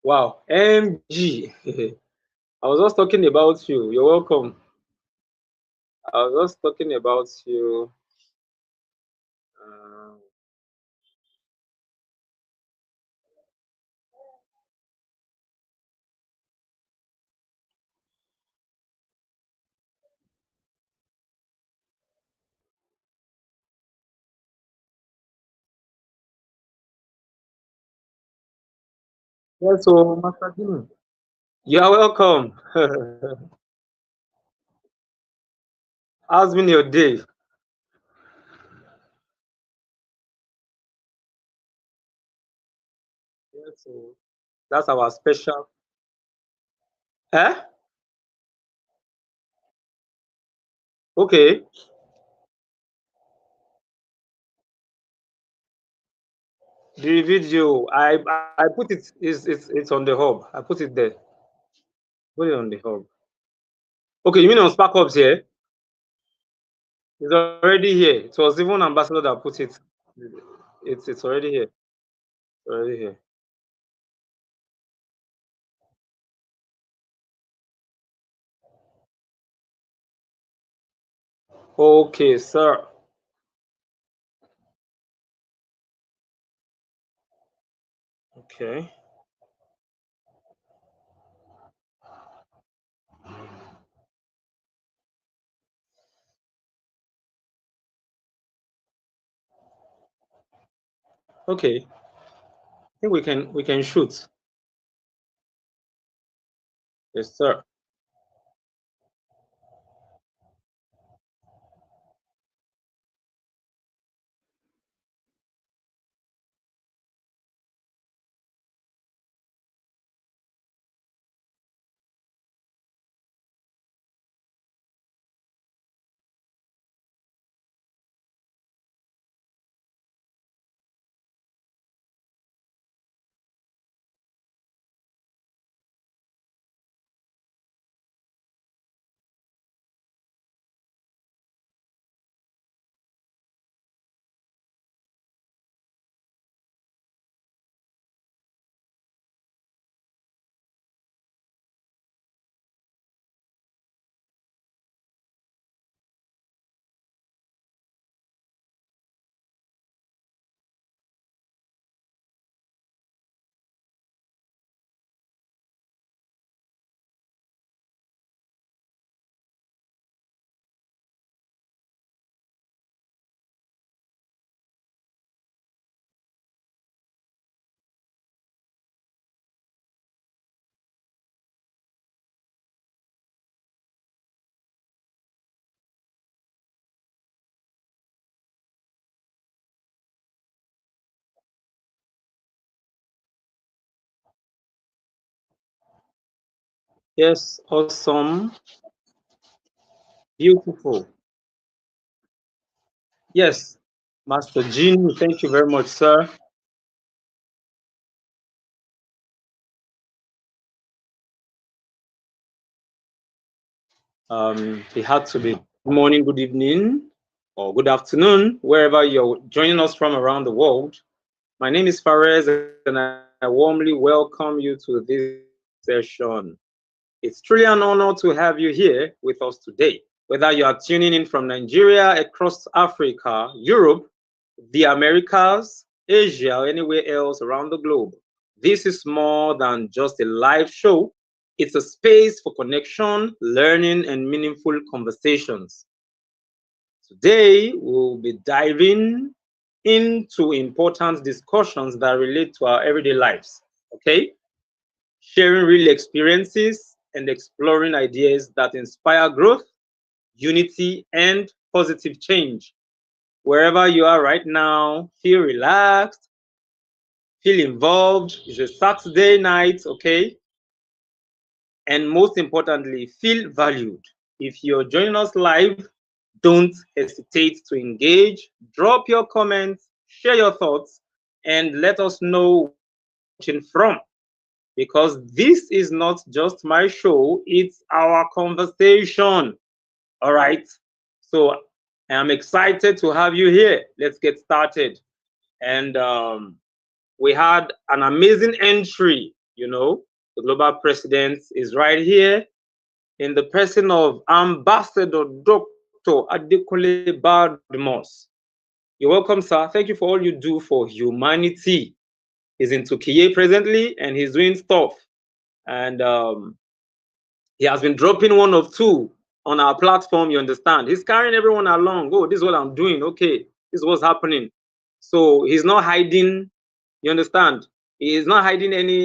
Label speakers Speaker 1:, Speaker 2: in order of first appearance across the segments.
Speaker 1: Wow, MG. I was just talking about you. You're welcome. I was just talking about you. Uh, yeah, so Master Jimmy, you are welcome. How's been your day? Yeah, so that's our special. Eh? Okay. The video I put it is it's on the hub. I put it there. Put it on the hub. Okay, you mean on Spark Hubs here? It's already here. It was even Ambassador that put it. It's already here. It's already here. Okay, sir. Okay. Okay. I think we can shoot. Yes, sir. Yes, awesome. Beautiful. Yes, Master Gene, thank you very much, sir. It had to be good morning, good evening, or good afternoon, wherever you're joining us from around the world. My name is Fares, and I warmly welcome you to this session. It's truly an honor to have you here with us today. Whether you are tuning in from Nigeria, across Africa, Europe, the Americas, Asia, or anywhere else around the globe, this is more than just a live show. It's a space for connection, learning, and meaningful conversations. Today, we'll be diving into important discussions that relate to our everyday lives. Okay? Sharing real experiences and exploring ideas that inspire growth, unity, and positive change. Wherever you are right now, feel relaxed, feel involved. It's a Saturday night, okay? And most importantly, feel valued. If you're joining us live, don't hesitate to engage, drop your comments, share your thoughts, and let us know where you're watching from. Because this is not just my show, it's our conversation. All right. So I'm excited to have you here. Let's get started. And we had an amazing entry. You know, the global president is right here in the person of Ambassador Dr. Adekunle Badmus. You're welcome, sir. Thank you for all you do for humanity. He's in Turkey presently and he's doing stuff. And he has been dropping one of two on our platform, you understand. He's carrying everyone along. Oh, this is what I'm doing. Okay, this is what's happening. So he's not hiding, you understand? He is not hiding any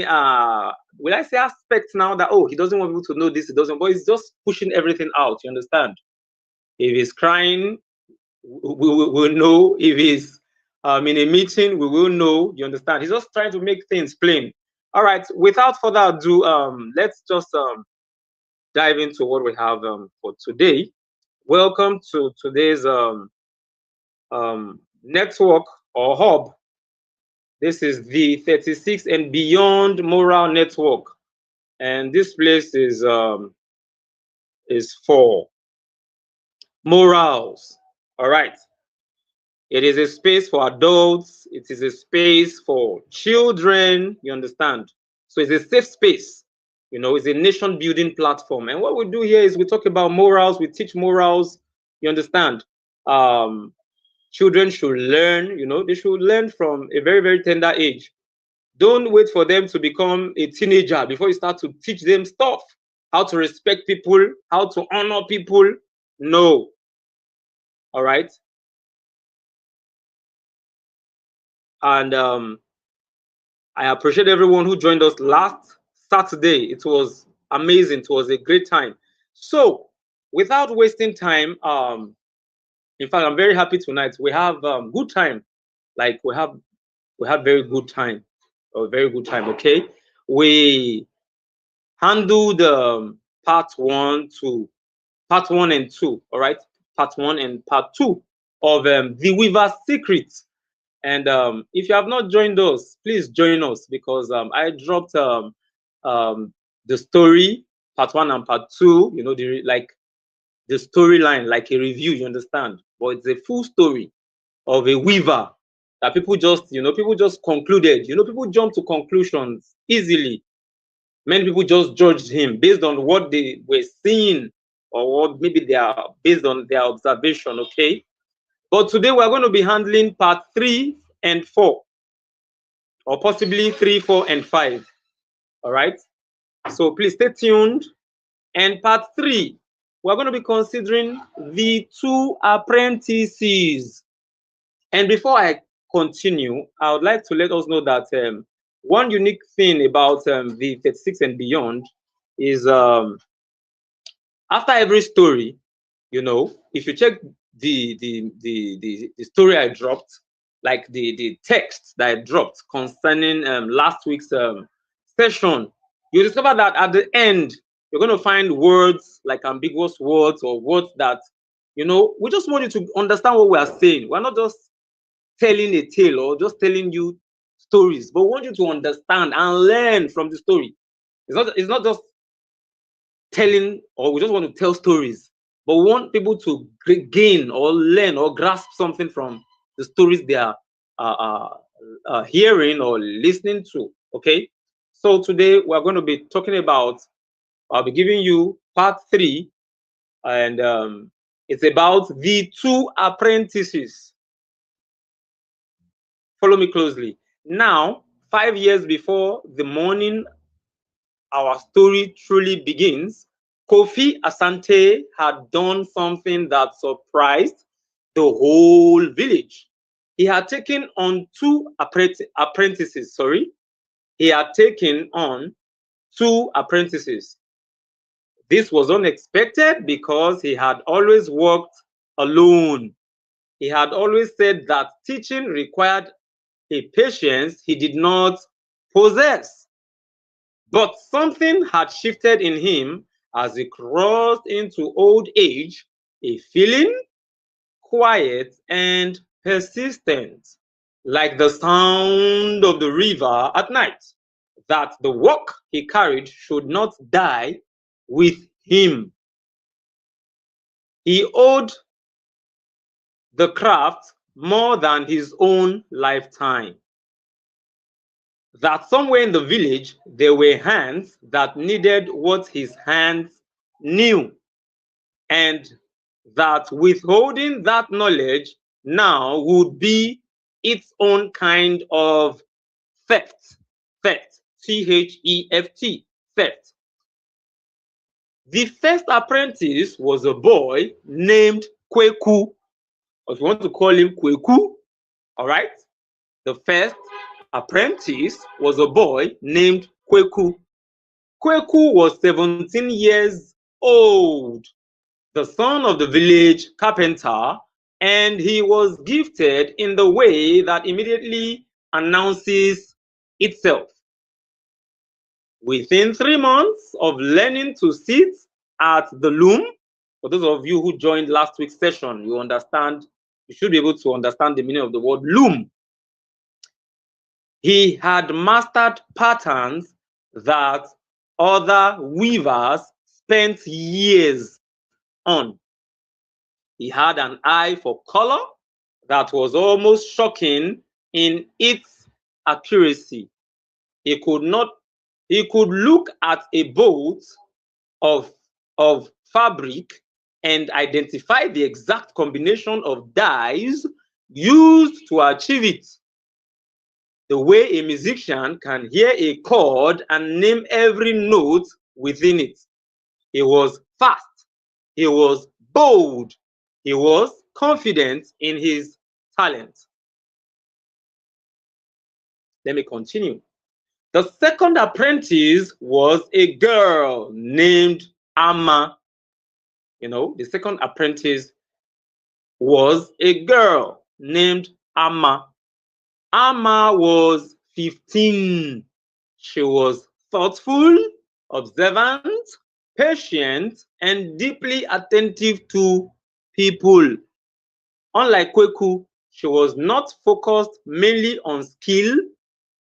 Speaker 1: will I say aspects now that, oh, he doesn't want people to know this, he doesn't, but he's just pushing everything out, you understand? If he's crying, we will know. If he's in a meeting, we will know, you understand? He's just trying to make things plain. All right, without further ado, let's just dive into what we have for today. Welcome to today's network or hub. This is the 36 and Beyond Moral Network, and this place is for morals. All right. It is a space for adults. It is a space for children. You understand? So it's a safe space. You know, it's a nation building platform. And what we do here is we talk about morals. We teach morals. You understand? Children should learn. You know, they should learn from a very, very tender age. Don't wait for them to become a teenager before you start to teach them stuff. How to respect people, how to honor people. No. All right. And I appreciate everyone who joined us last Saturday. It was amazing. It was a great time. So, without wasting time, in fact, I'm very happy tonight. We have good time. Like we have very good time, or very good time. Okay, we handled part one and two. All right, part one and part two of the Weaver's Secrets. And if you have not joined us, please join us, because I dropped the story, part one and part two, you know, the storyline, like a review, you understand? But it's a full story of a weaver that people just concluded. You know, people jump to conclusions easily. Many people just judged him based on what they were seeing, or what maybe they are based on their observation, okay? But today we're going to be handling part 3 and 4, or possibly 3, 4, and 5. All right. So please stay tuned. And part 3, we're going to be considering the 2 apprentices. And before I continue, I would like to let us know that one unique thing about the 36 and Beyond is after every story, you know, if you check the story I dropped, like the text that I dropped concerning last week's session, you discover that at the end you're going to find words like ambiguous words, or words that, you know, we just want you to understand what we are saying. We're not just telling a tale or just telling you stories, but we want you to understand and learn from the story. It's not just telling, or we just want to tell stories, but we want people to gain or learn or grasp something from the stories they are hearing or listening to. Okay, so today we're going to be talking about, I'll be giving you part 3, and it's about the 2 apprentices. Follow me closely. Now, 5 years before the morning our story truly begins, Kofi Asante had done something that surprised the whole village. He had taken on 2 apprentices. He had taken on 2 apprentices. This was unexpected because he had always worked alone. He had always said that teaching required a patience he did not possess. But something had shifted in him as he crossed into old age, a feeling quiet and persistent, like the sound of the river at night, that the work he carried should not die with him. He owed the craft more than his own lifetime. that somewhere in the village there were hands that needed what his hands knew, and that withholding that knowledge now would be its own kind of theft. Theft. Theft. Theft. The first apprentice was a boy named Kweku, or if you want to call him Kweku, all right? The first apprentice was a boy named Kweku. Kweku was 17 years old, the son of the village carpenter, and he was gifted in the way that immediately announces itself. Within 3 months of learning to sit at the loom, for those of you who joined last week's session, you should be able to understand the meaning of the word loom. He had mastered patterns that other weavers spent years on. He had an eye for color that was almost shocking in its accuracy. He could look at a bolt of fabric and identify the exact combination of dyes used to achieve it, the way a musician can hear a chord and name every note within it. He was fast, he was bold, he was confident in his talent. Let me continue. The second apprentice was a girl named Amma. The second apprentice was a girl named Amma. Amma was 15. She was thoughtful, observant, patient, and deeply attentive to people. Unlike Kweku, she was not focused mainly on skill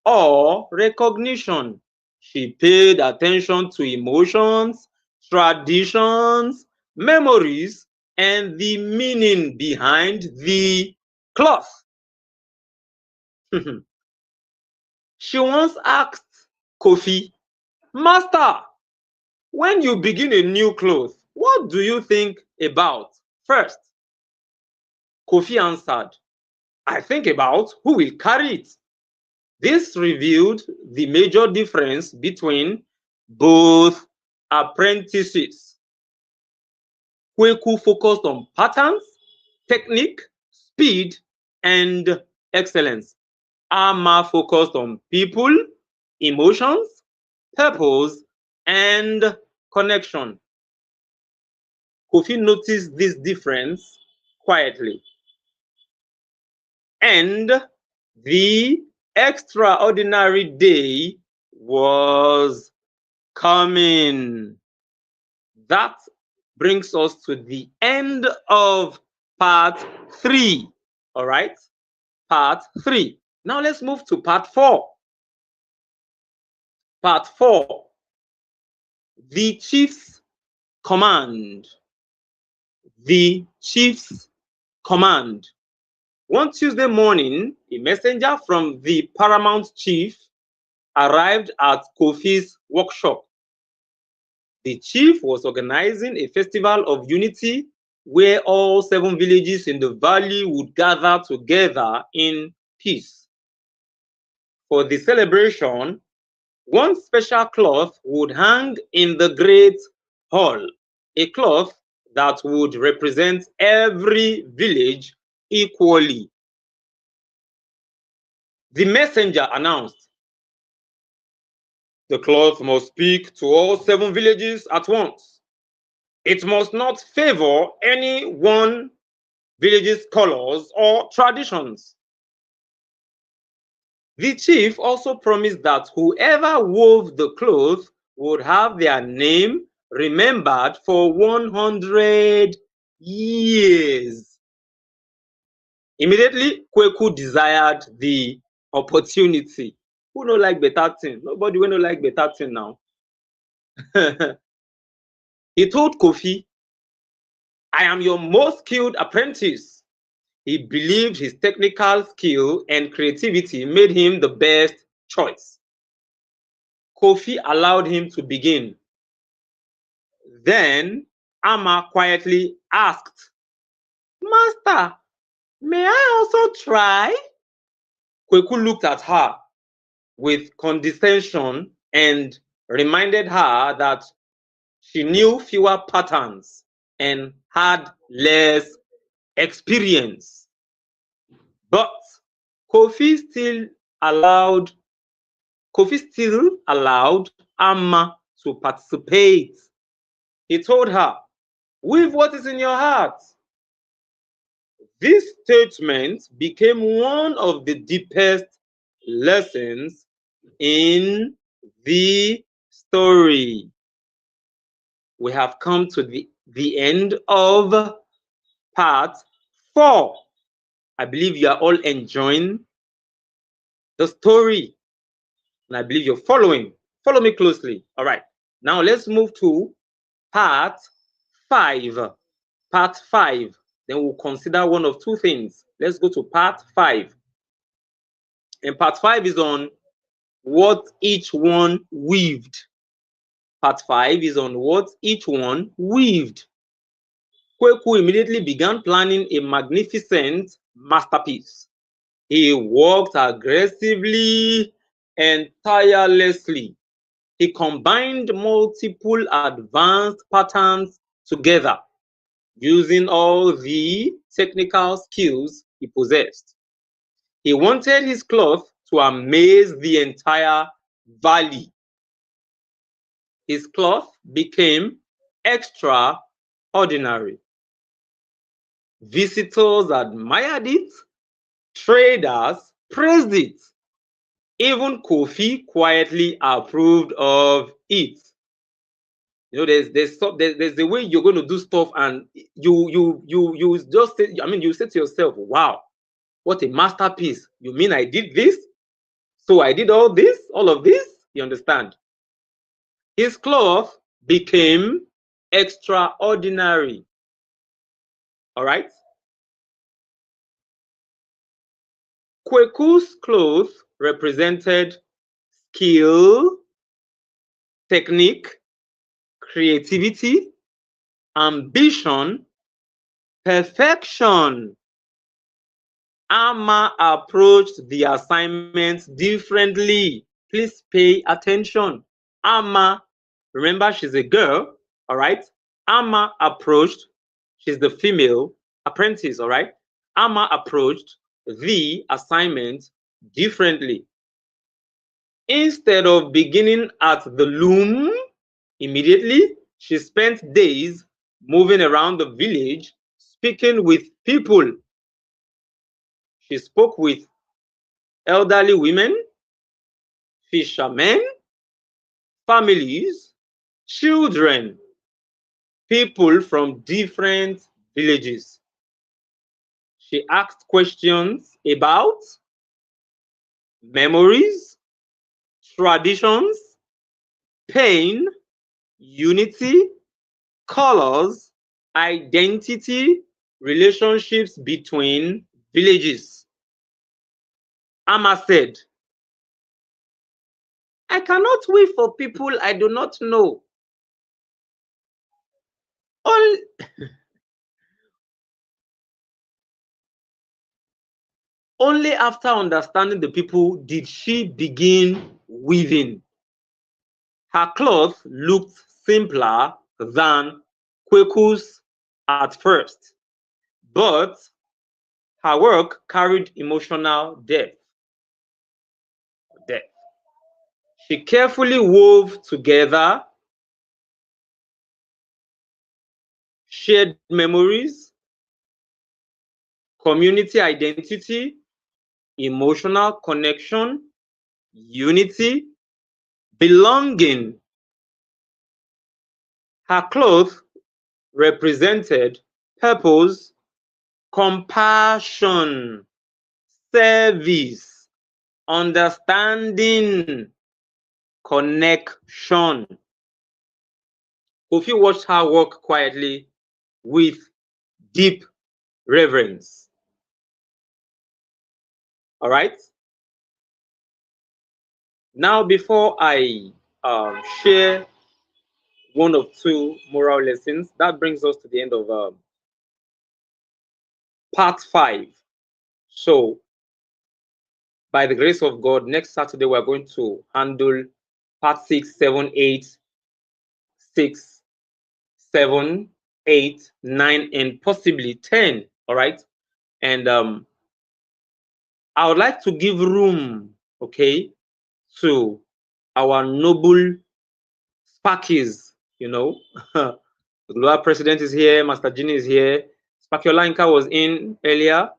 Speaker 1: or recognition. She paid attention to emotions, traditions, memories, and the meaning behind the cloth. She once asked Kofi, "Master, when you begin a new cloth, what do you think about first?" Kofi answered, "I think about who will carry it." This revealed the major difference between both apprentices. Kweku focused on patterns, technique, speed, and excellence. Amma focused on people, emotions, purpose, and connection. Kofi noticed this difference quietly, and the extraordinary day was coming. That brings us to the end of part 3. All right, part 3. Now let's move to part 4. Part 4, the chief's command. The chief's command. One Tuesday morning, a messenger from the paramount chief arrived at Kofi's workshop. The chief was organizing a festival of unity where all 7 villages in the valley would gather together in peace. For the celebration, one special cloth would hang in the great hall, a cloth that would represent every village equally. The messenger announced, "The cloth must speak to all 7 villages at once. It must not favor any one village's colors or traditions." The chief also promised that whoever wove the cloth would have their name remembered for 100 years. Immediately, Kweku desired the opportunity. Who no like better thing? Nobody will no like better thing now. He told Kofi, "I am your most skilled apprentice." He believed his technical skill and creativity made him the best choice. Kofi allowed him to begin. Then Amma quietly asked, "Master, may I also try?" Kweku looked at her with condescension and reminded her that she knew fewer patterns and had less experience. But Kofi still allowed Amma to participate. He told her, "Weave what is in your heart." This statement became one of the deepest lessons in the story. We have come to the end of part 4. I believe you are all enjoying the story, and I believe you're following. Follow me closely. All right. Now let's move to part 5. Part 5. Then we'll consider one of two things. Let's go to part 5. And part 5 is on what each one weaved. Part 5 is on what each one weaved. Kweku immediately began planning a magnificent masterpiece. He worked aggressively and tirelessly. He combined multiple advanced patterns together, using all the technical skills he possessed. He wanted his cloth to amaze the entire valley. His cloth became extraordinary. Visitors admired it, traders praised it. Even Kofi quietly approved of it. You know, there's the way you're going to do stuff, and you just say, I mean, you say to yourself, "Wow, what a masterpiece! You mean I did this? So I did all of this?" You understand? His cloth became extraordinary. All right. Kweku's clothes represented skill, technique, creativity, ambition, perfection. Amma approached the assignment differently. Please pay attention. Amma, remember she's a girl, all right? Amma approached, she's the female apprentice, all right? Amma approached the assignment differently. Instead of beginning at the loom immediately, she spent days moving around the village, speaking with people. She spoke with elderly women, fishermen, families, children, people from different villages. She asked questions about memories, traditions, pain, unity, colors, identity, relationships between villages. Amma said, "I cannot wait for people I do not know. Only after understanding the people did she begin weaving. Her cloth looked simpler than Kweku's at first, but her work carried emotional depth. She carefully wove together shared memories, community identity, emotional connection, unity, belonging. Her clothes represented purpose, compassion, service, understanding, connection. Kofi watched her work quietly with deep reverence. All right. Now, before I share one of two moral lessons. That brings us to the end of part 5. So, by the grace of God, next Saturday we're going to handle part 6, 7, 8, 6, 7, 8, 9, and possibly 10. All right. And I would like to give room, okay, to our noble Sparkies, you know. The global president is here, Master Genie is here, Sparky Olanka was in earlier.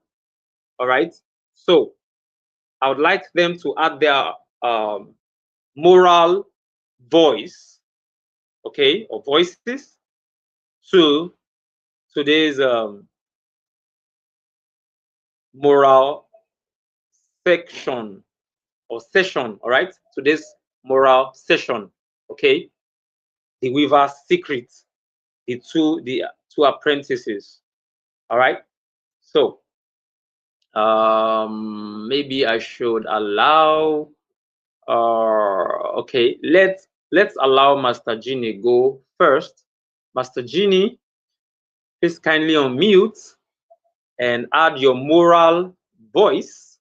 Speaker 1: All right. So I would like them to add their moral voice, okay, or voices to today's moral section or session. All right, today's moral session, okay. The Weaver's Secret, the two apprentices. All right. So maybe I should allow okay, let's allow Master Genie go first. Master Genie, please kindly unmute and add your moral voice,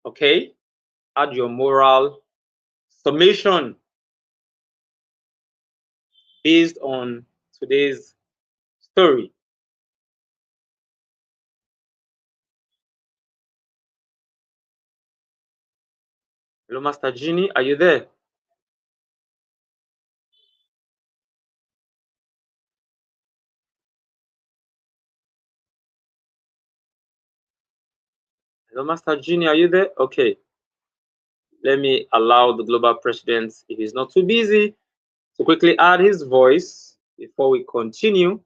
Speaker 1: okay? Add your moral summation based on today's story. Hello, Master Genie, are you there? Hello, Master Genie, are you there? Okay. Let me allow the global president, if he's not too busy, to quickly add his voice before we continue.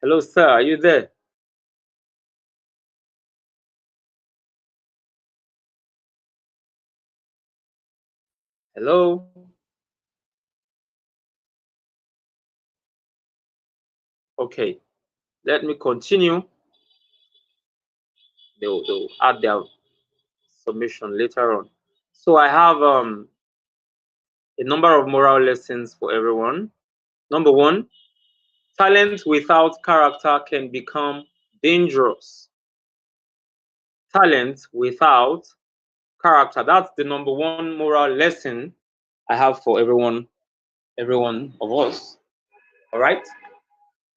Speaker 1: Hello, sir, are you there? Hello? Okay, let me continue. They'll add their submission later on. So I have a number of moral lessons for everyone. Number 1, talent without character can become dangerous. Talent without character. That's the number 1 moral lesson I have for everyone of us. All right.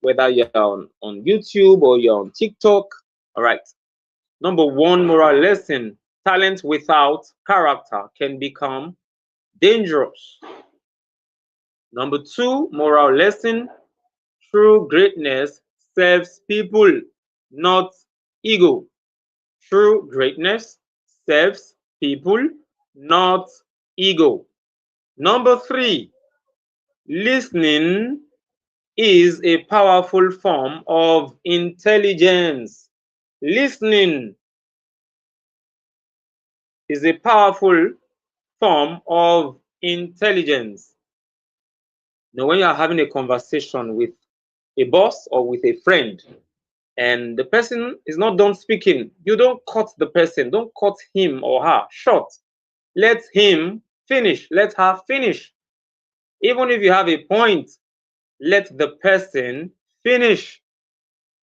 Speaker 1: Whether you're on YouTube or you're on TikTok. All right. Number 1 moral lesson, talent without character can become dangerous. Number 2 moral lesson, true greatness serves people, not ego. True greatness serves people, not ego. Number 3, listening is a powerful form of intelligence. Listening is a powerful form of intelligence. Now, when you are having a conversation with a boss or with a friend, and the person is not done speaking, you don't cut the person, don't cut him or her short. Let him finish, let her finish. Even if you have a point, let the person finish.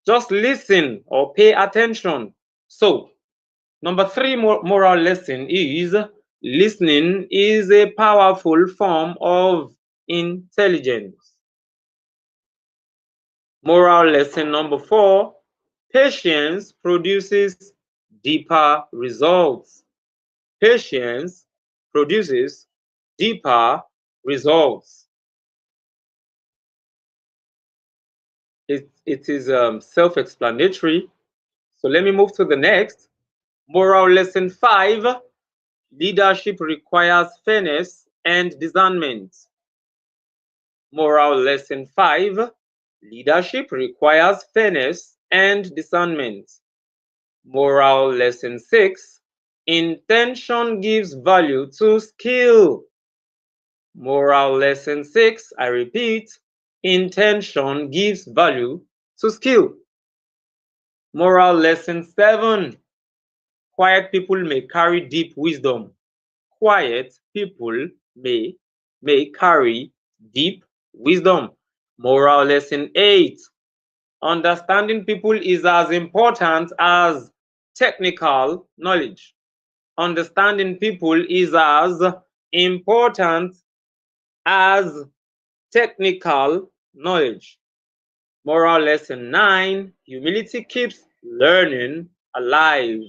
Speaker 1: Just listen or pay attention. So, number 3 moral lesson is listening is a powerful form of intelligence. Moral lesson number 4, patience produces deeper results. Patience produces deeper results. It is self-explanatory. So let me move to the next. Moral lesson 5, leadership requires fairness and discernment. Moral lesson 5, leadership requires fairness and discernment. Moral lesson 6, intention gives value to skill. Moral lesson 6, I repeat, intention gives value to skill. Moral lesson 7, quiet people may carry deep wisdom. quiet people may carry deep wisdom. Moral lesson 8. Understanding people is as important as technical knowledge. Understanding people is as important as technical knowledge. Moral lesson 9. Humility keeps learning alive.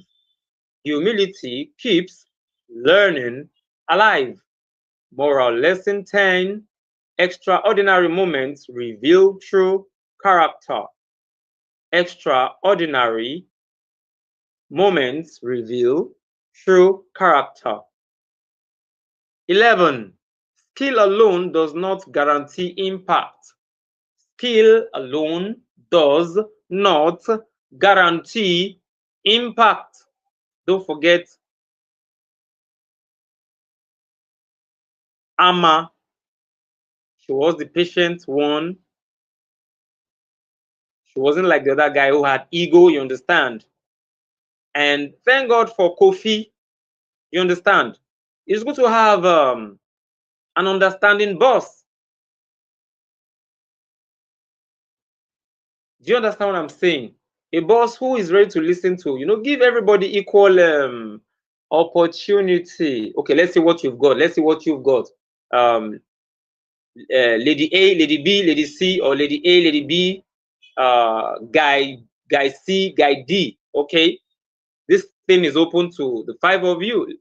Speaker 1: Humility keeps learning alive. Moral lesson 10. Extraordinary moments reveal true character. Extraordinary moments reveal true character. 11. Skill alone does not guarantee impact. Skill alone does not guarantee impact. Don't forget Amma. She was the patient one. She wasn't like the other guy who had ego, you understand? And thank God for Kofi, you understand? It's good to have an understanding boss. Do you understand what I'm saying? A boss who is ready to listen to, give everybody equal opportunity. Okay, let's see what you've got. Let's see what you've got. Lady A, Lady B, Lady C, or Lady A, Lady B, guy C, guy D. Okay, this thing is open to the 5 of you.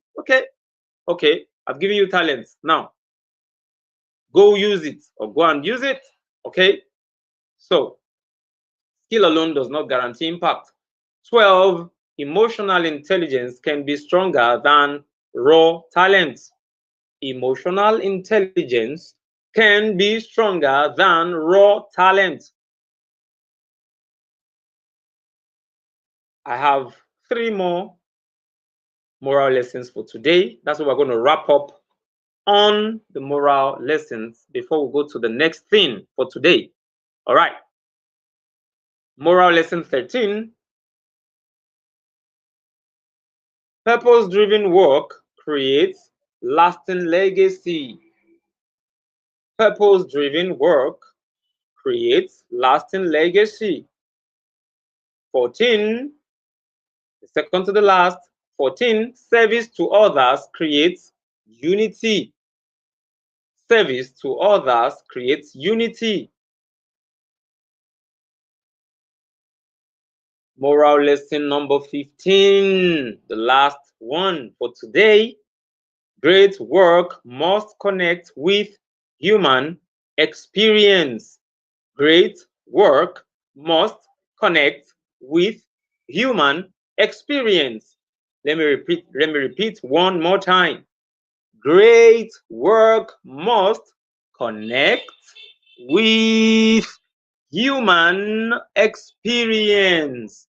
Speaker 1: Okay, I've given you talents. Now, go use it or go and use it. Okay, so skill alone does not guarantee impact. 12. Emotional intelligence can be stronger than raw talent. Emotional intelligence can be stronger than raw talent. I have 3 more moral lessons for today. That's what we're going to wrap up on the moral lessons before we go to the next thing for today. All right. Moral lesson 13. Purpose-driven work creates lasting legacy. Purpose-driven work creates lasting legacy. 14, the second to the last. 14, service to others creates unity. Service to others creates unity. Moral lesson number 15, the last one for today. Great work must connect with human experience. Great work must connect with human experience. Let me repeat one more time. Great work must connect with human experience.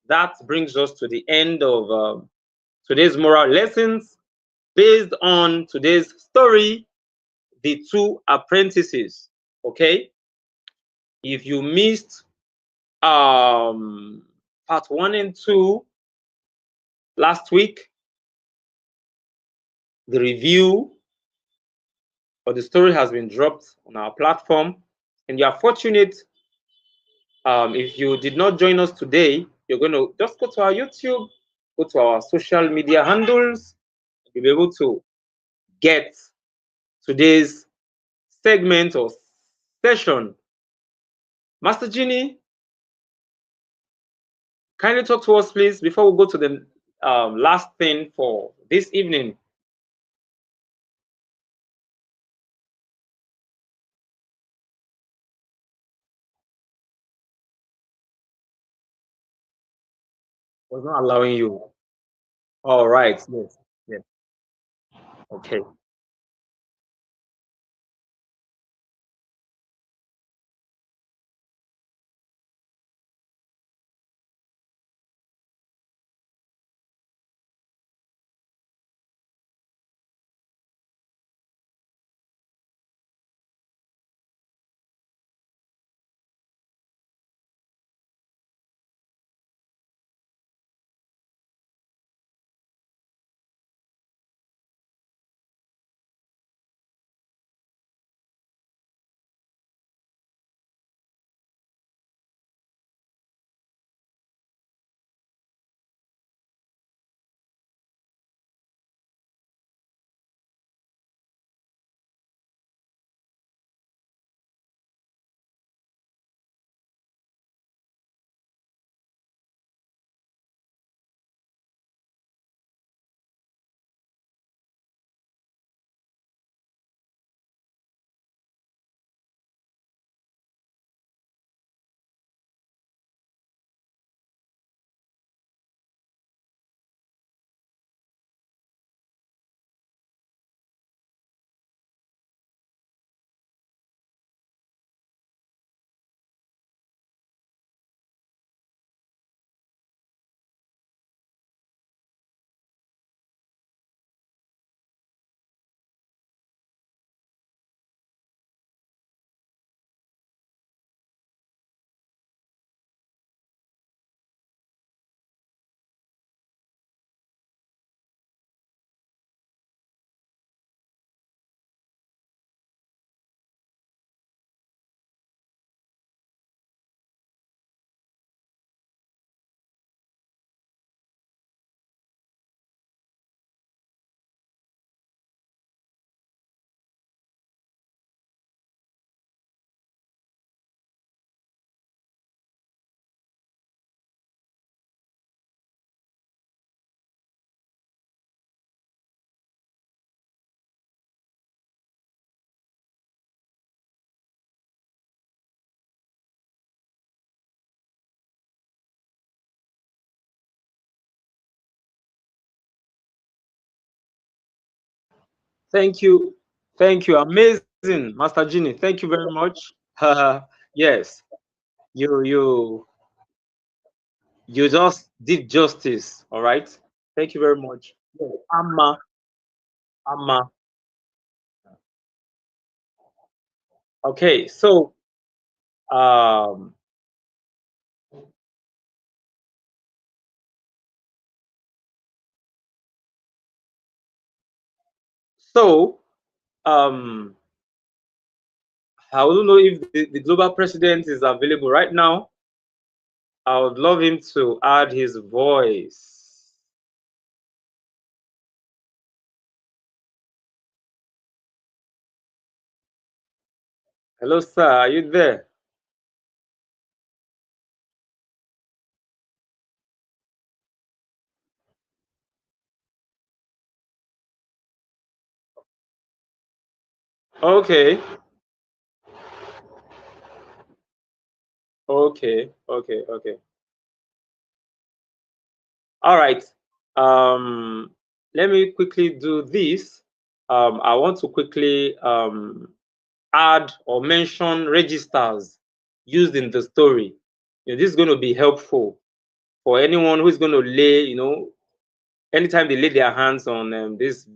Speaker 1: That brings us to the end of today's moral lessons based on today's story, The Two Apprentices. Okay, if you missed part 1 and 2 last week, the review or the story has been dropped on our platform, and you are fortunate if you did not join us today. You're going to just go to our YouTube, go to our social media handles, you'll be able to get today's segment or session. Master Genie, kindly talk to us, please, before we go to the last thing for this evening. Was not allowing you. All right. Yes. Yes. Okay. Thank you. Thank you. Amazing, Master Genie. Thank you very much. Yes, you you just did justice. All right. Thank you very much. Yeah, Amma. Okay, um so um I don't know if the global president is available right now. I would love him to add his voice. Hello, sir. Are you there? Okay. Okay. All right. Let me quickly do this. I want to quickly add or mention registers used in the story. This is going to be helpful for anyone who is going to lay, anytime they lay their hands on this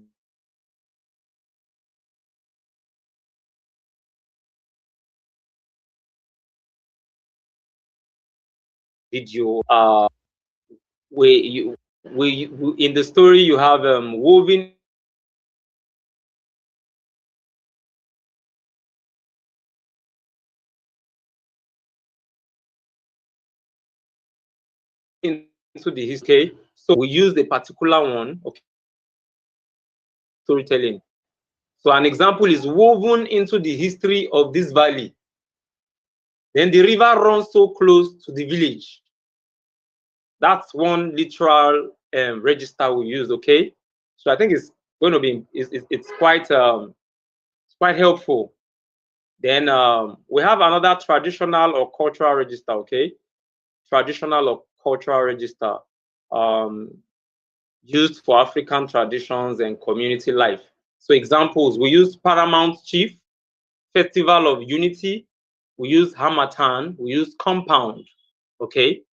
Speaker 1: video. We in the story you have woven into the history. So we use a particular one. Okay, storytelling. So an example is woven into the history of this valley. Then the river runs so close to the village. That's one literal register we use. Okay, so I think it's going to be it's quite helpful. Then we have another traditional or cultural register. Okay, traditional or cultural register used for African traditions and community life. So examples, we use Paramount Chief, Festival of Unity, we use Hamatan, we use Compound, okay?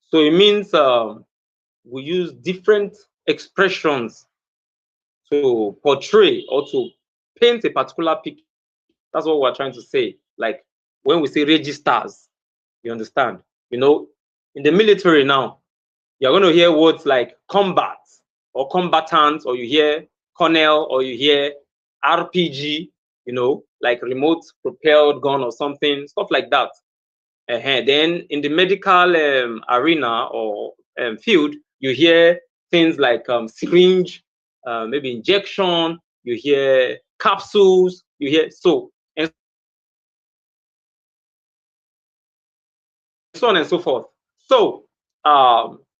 Speaker 1: So it means we use different expressions to portray or to paint a particular picture. That's what we're trying to say. Like when we say registers, you understand? In the military now, you're going to hear words like combat or combatant, or you hear colonel, or you hear RPG, like remote propelled gun or something, stuff like that. Then in the medical arena or field, you hear things like syringe, maybe injection, you hear capsules, you hear and so on and so forth. So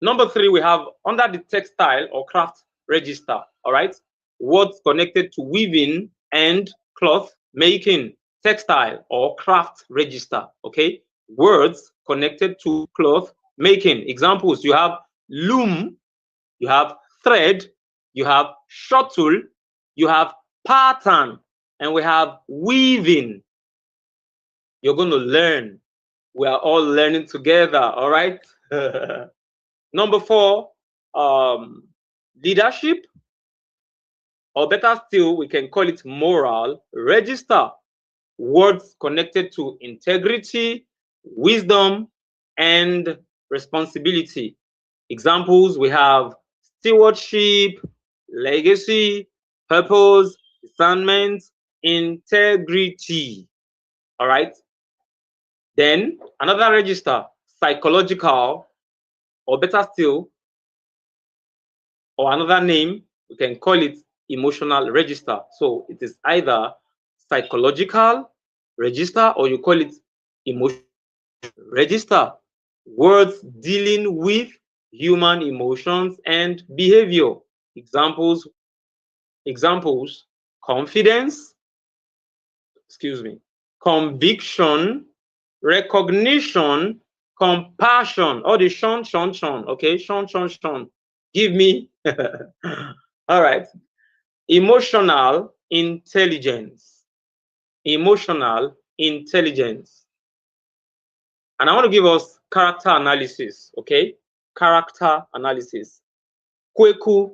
Speaker 1: number 3, we have under the textile or craft register, all right, words connected to weaving and cloth making, textile or craft register, okay, words connected to cloth making. Examples, you have loom, you have thread, you have shuttle, you have pattern, and we have weaving. You're going to learn. We are all learning together, all right? Number 4, leadership, or better still, we can call it moral register. Words connected to integrity, wisdom, and responsibility. Examples, we have stewardship, legacy, purpose, discernment, integrity. All right? Then another register, psychological, or better still, or another name, we can call it emotional register. So it is either psychological register or you call it emotional register. Words dealing with human emotions and behavior. Examples, confidence, conviction, recognition, compassion. All the Sean. Okay, Sean. Give me. All right. Emotional, intelligence. Emotional intelligence. And I want to give us character analysis, okay? Character analysis. Kweku,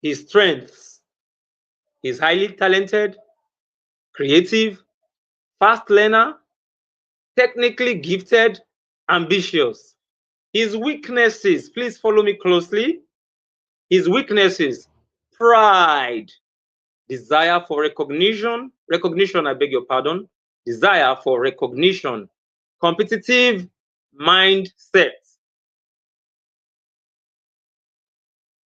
Speaker 1: his strengths. He's highly talented, creative, fast learner, technically gifted, ambitious. His weaknesses, please follow me closely. His weaknesses: pride, desire for recognition, I beg your pardon, desire for recognition, competitive mindset.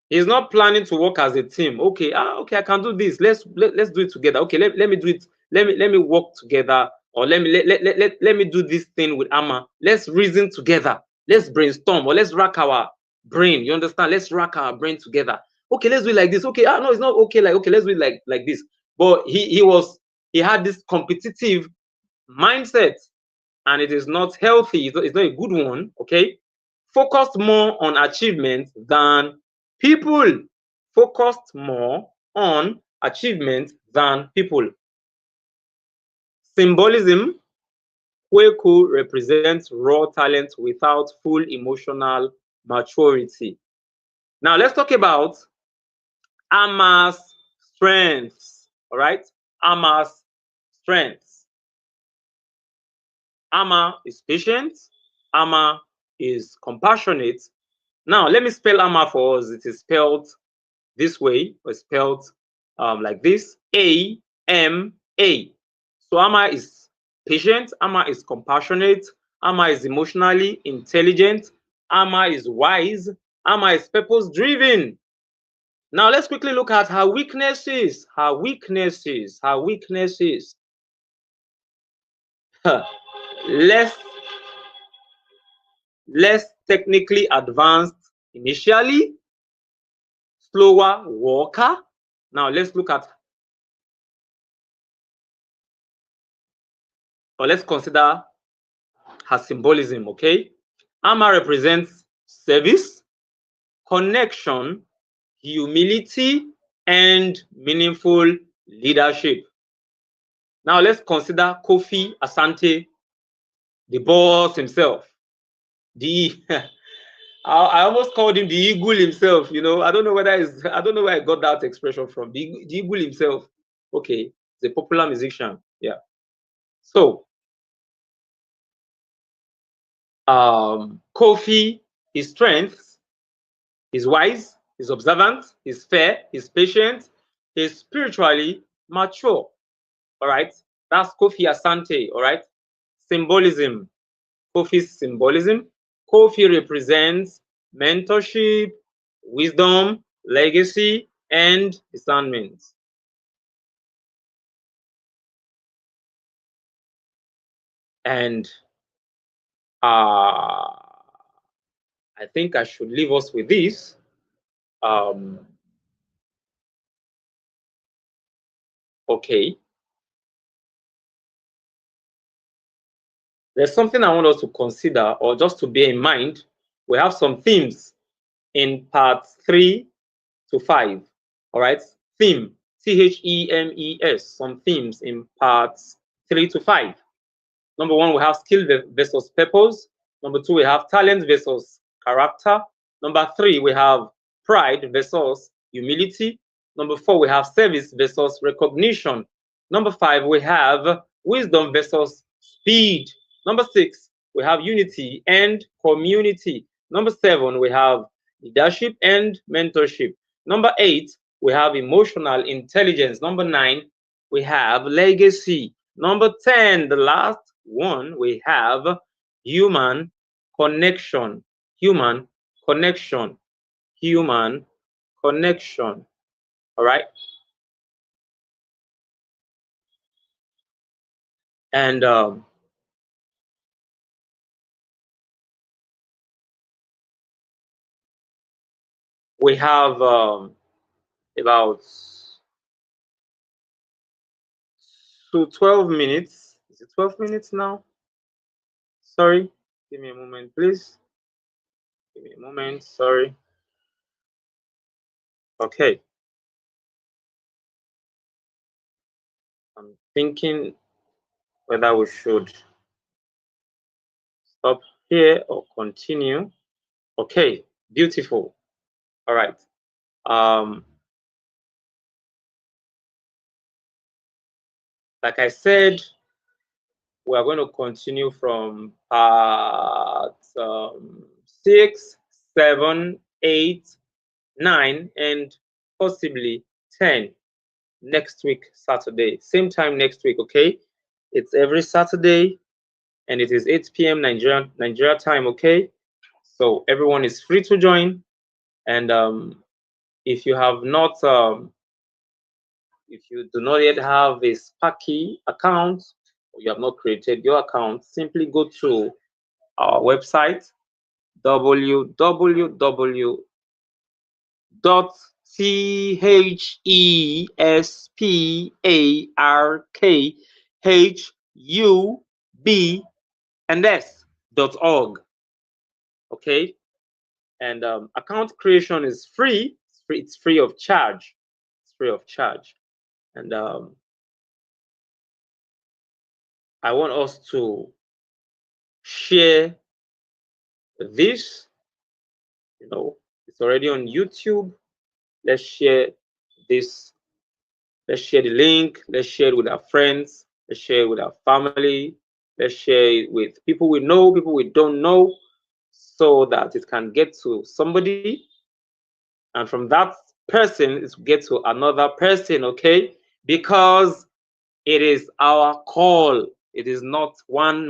Speaker 1: He's not planning to work as a team. Okay, okay, I can do this. Let's do it together. Okay, let me do it. Let me work together, or let me do this thing with Amma. Let's reason together. Let's brainstorm, or let's rack our brain. You understand? Let's rack our brain together. Okay, let's do it like this. Okay, no, it's not okay. Like, okay, let's do it like this. But he had this competitive mindset, and it is not healthy. It's not a good one. Okay, focused more on achievement than people. Focused more on achievement than people. Symbolism: Kweku represents raw talent without full emotional maturity. Now let's talk about Amma's strengths. All right, Amma's strengths. Amma is patient. Amma is compassionate. Now let me spell Amma for us. It is spelled this way, or spelled like this: A-M-A. So Amma is patient, Amma is compassionate, Amma is emotionally intelligent, Amma is wise, Amma is purpose-driven. Now let's quickly look at her weaknesses. Her weaknesses. Less technically advanced initially, slower walker. Now let's look at, or let's consider her symbolism, okay? Amma represents service, connection, humility, and meaningful leadership. Now let's consider Kofi Asante, the boss himself. I almost called him the eagle himself. You know, I don't know where I got that expression from. The eagle himself. Okay, he's a popular musician. Yeah. So, Kofi, his strengths: he's wise, he's observant, he's fair, he's patient, he's spiritually mature. All right, that's Kofi Asante. All right, symbolism. Kofi's symbolism: Kofi represents mentorship, wisdom, legacy, and discernment. And I think I should leave us with this. Okay. There's something I want us to consider, or just to bear in mind. We have some themes in parts 3 to 5. All right. Theme, THEMES, some themes in parts 3 to 5. Number 1, we have skill versus purpose. Number 2, we have talent versus character. Number 3, we have pride versus humility. Number 4, we have service versus recognition. Number 5, we have wisdom versus speed. Number 6, we have unity and community. Number 7, we have leadership and mentorship. Number 8, we have emotional intelligence. Number 9, we have legacy. Number 10, the last one, we have human connection. Human connection. Human connection. All right. And we have about 12 minutes. Is it 12 minutes now? Sorry. Give me a moment, please. Give me a moment. Sorry. Okay. I'm thinking whether we should stop here or continue. Okay, beautiful. All right. Like I said, we are going to continue from part 6, 7, 8, 9, and possibly 10 next week, Saturday. Same time next week, okay? It's every Saturday, and it is 8 p.m. Nigeria time, okay? So everyone is free to join. And if you have not, if you do not yet have a Sparky account, or you have not created your account, simply go to our website, www.thesparkhub.org. Okay, and account creation is free. It's free of charge. It's free of charge, and I want us to share this. You know, it's already on YouTube. Let's share this. Let's share the link. Let's share it with our friends. Let's share it with our family. Let's share it with people we know, people we don't know, so that it can get to somebody. And from that person, it will get to another person, okay? Because it is our call. It is not one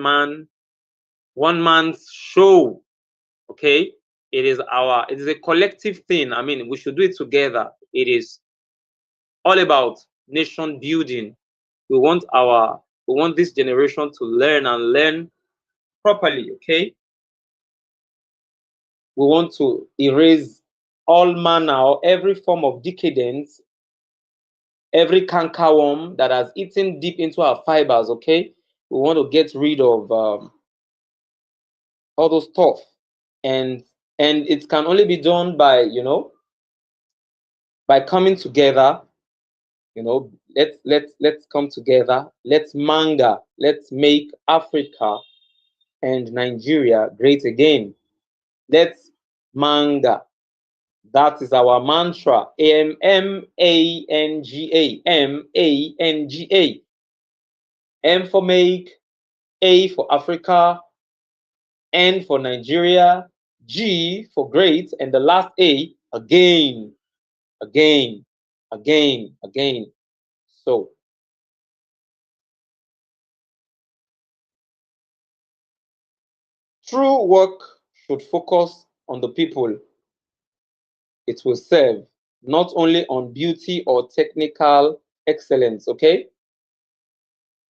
Speaker 1: man's show, okay? It is a collective thing. I mean, we should do it together. It is all about nation building. We want this generation to learn and learn properly, okay? We want to erase all manner or every form of decadence, every cankerworm that has eaten deep into our fibers, okay? We want to get rid of all those stuff. And it can only be done by, by coming together. Let's come together. Let's manga. Let's make Africa and Nigeria great again. Let's manga. That is our mantra. M-A-N-G-A. M-A-N-G-A. M for make, A for Africa, N for Nigeria, G for great, and the last A, again, again, again, again. So, true work should focus on the people it will serve, not only on beauty or technical excellence, okay?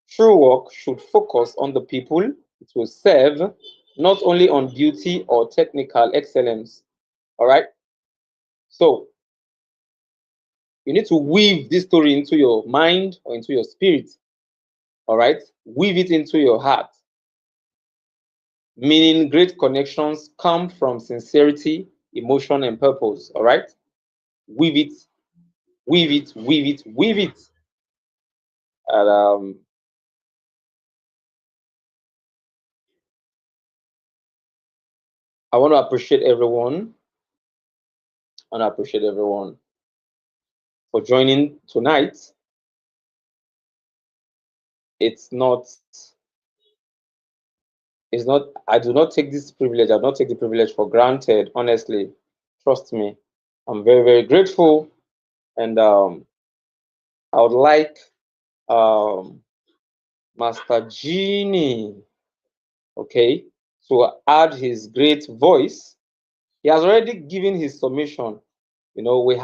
Speaker 1: True work should focus on the people it will serve, not only on beauty or technical excellence, all right? So, you need to weave this story into your mind or into your spirit, all right? Weave it into your heart. Meaning great connections come from sincerity, emotion, and purpose, all right? Weave it, weave it, weave it, weave it. And I want to appreciate everyone. I want to appreciate everyone for joining tonight. It's not, I do not take this privilege, I do not take the privilege for granted, honestly. Trust me. I'm very, very grateful. And I would like Master Genie, okay, to add his great voice. He has already given his submission. You know, we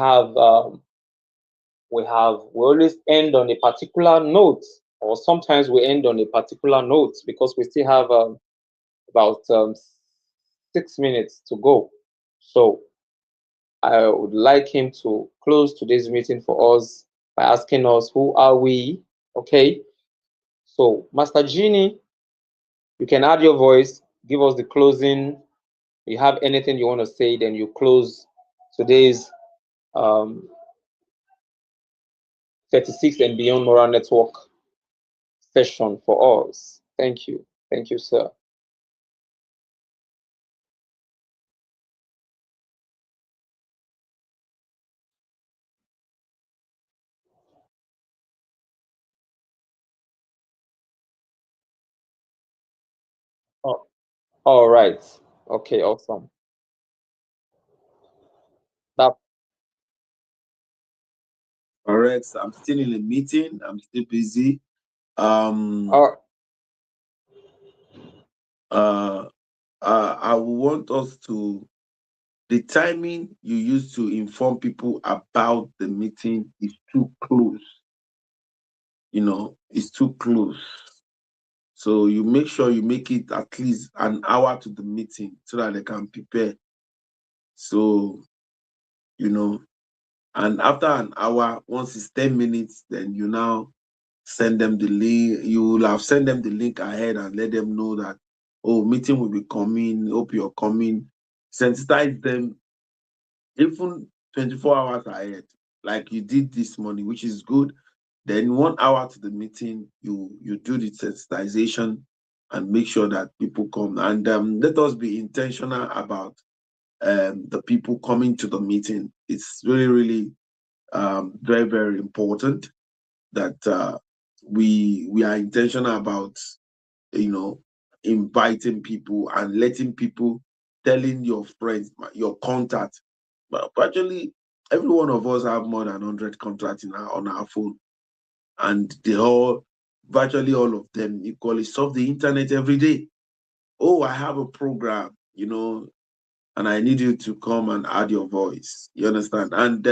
Speaker 1: always end on a particular note, or sometimes we end on a particular note because we still have about 6 minutes to go. So I would like him to close today's meeting for us by asking us, who are we? Okay. So Master Genie, you can add your voice, give us the closing. If you have anything you want to say, then you close today's 36 and Beyond Moral Network session for us. Thank you. Thank you, sir. Oh, all right. Okay, awesome. That
Speaker 2: Correct. I'm still in a meeting. I'm still busy. Um,
Speaker 1: uh,
Speaker 2: uh, I want us to, the timing you use to inform people about the meeting is too close. It's too close. So you make sure you make it at least an hour to the meeting so that they can prepare. So, you know, and after an hour, once it's 10 minutes, then you now send them the link. You will have sent them the link ahead and let them know that, oh, meeting will be coming. Hope you're coming. Sensitize them even 24 hours ahead, like you did this morning, which is good. Then 1 hour to the meeting, you do the sensitization and make sure that people come. And let us be intentional about the people coming to the meeting. It's really, really very, very important that we are intentional about you know inviting people and letting people telling your friends your contact. But actually, every one of us have more than 100 contacts on our phone, and they all virtually all of them equally surf the internet every day. Oh, I have a program, and I need you to come and add your voice. You understand? And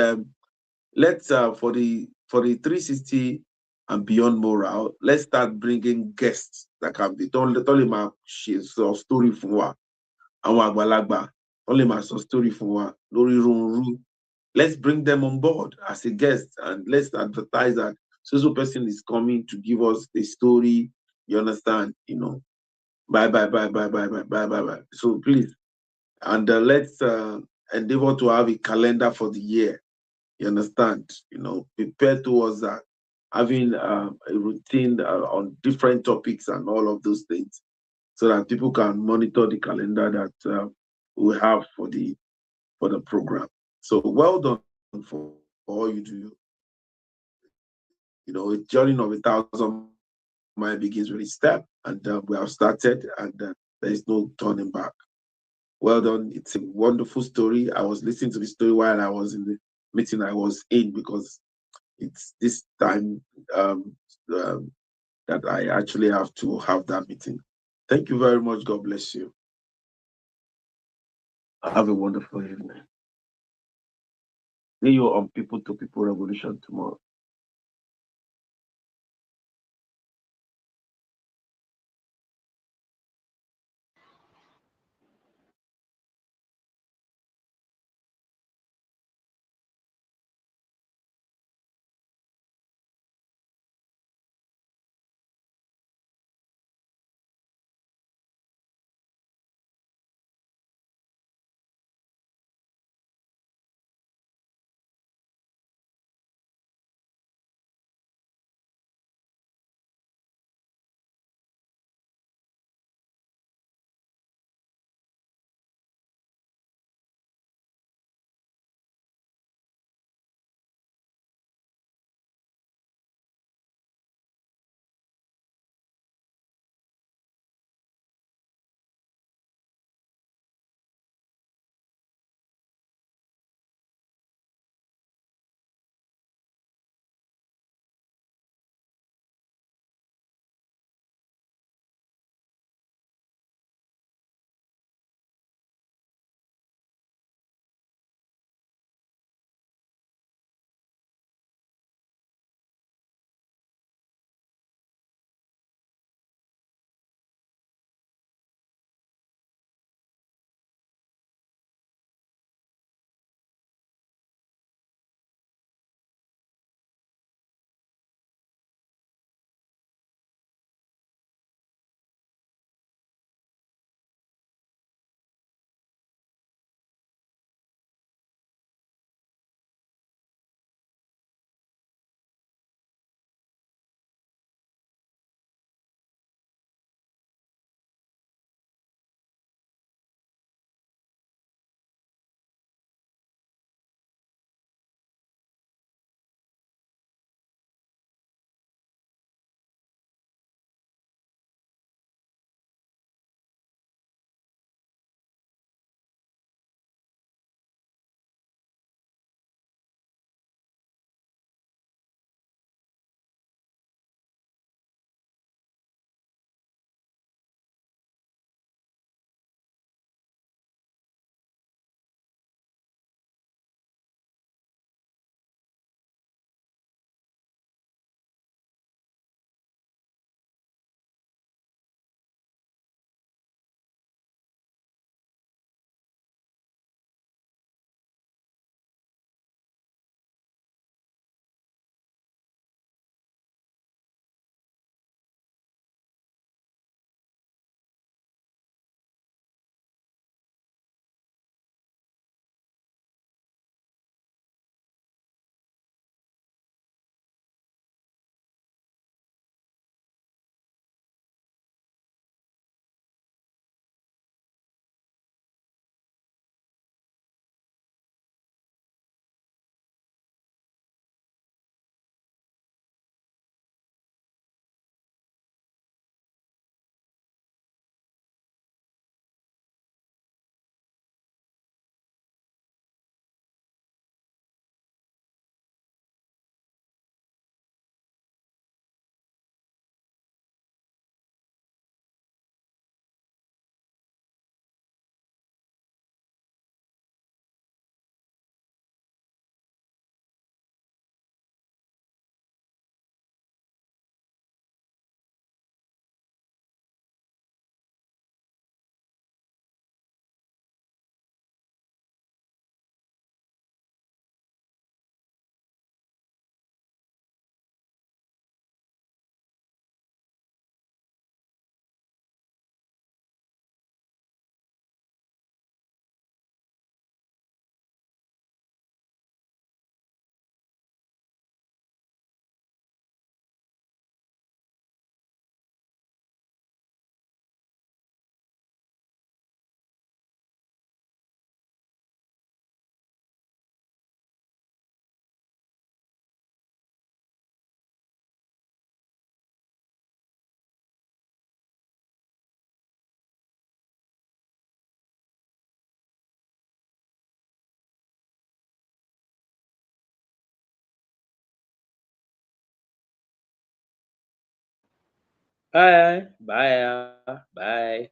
Speaker 2: let's for the 360 and beyond moral, let's start bringing guests that can be tọ́lé máa sọ story fún wa, àwọn àgbàlagbà tọ́lé máa sọ story fún wa lórí Ronru. Let's bring them on board as a guest and let's advertise that so person is coming to give us the story. You understand? Bye bye bye bye bye bye bye bye bye. So please, and let's endeavor to have a calendar for the year. You understand? Prepare towards that, having a routine on different topics and all of those things, so that people can monitor the calendar that we have for the program. So well done for all you do. A journey of 1,000 miles begins with a step, and we have started, and there is no turning back. Well done. It's a wonderful story. I was listening to the story while I was in the meeting I was in, because it's this time um, um, that I actually have to have that meeting. Thank you very much. God bless you. Have a wonderful evening. See you on People to People Revolution tomorrow.
Speaker 1: Bye. Bye. Bye.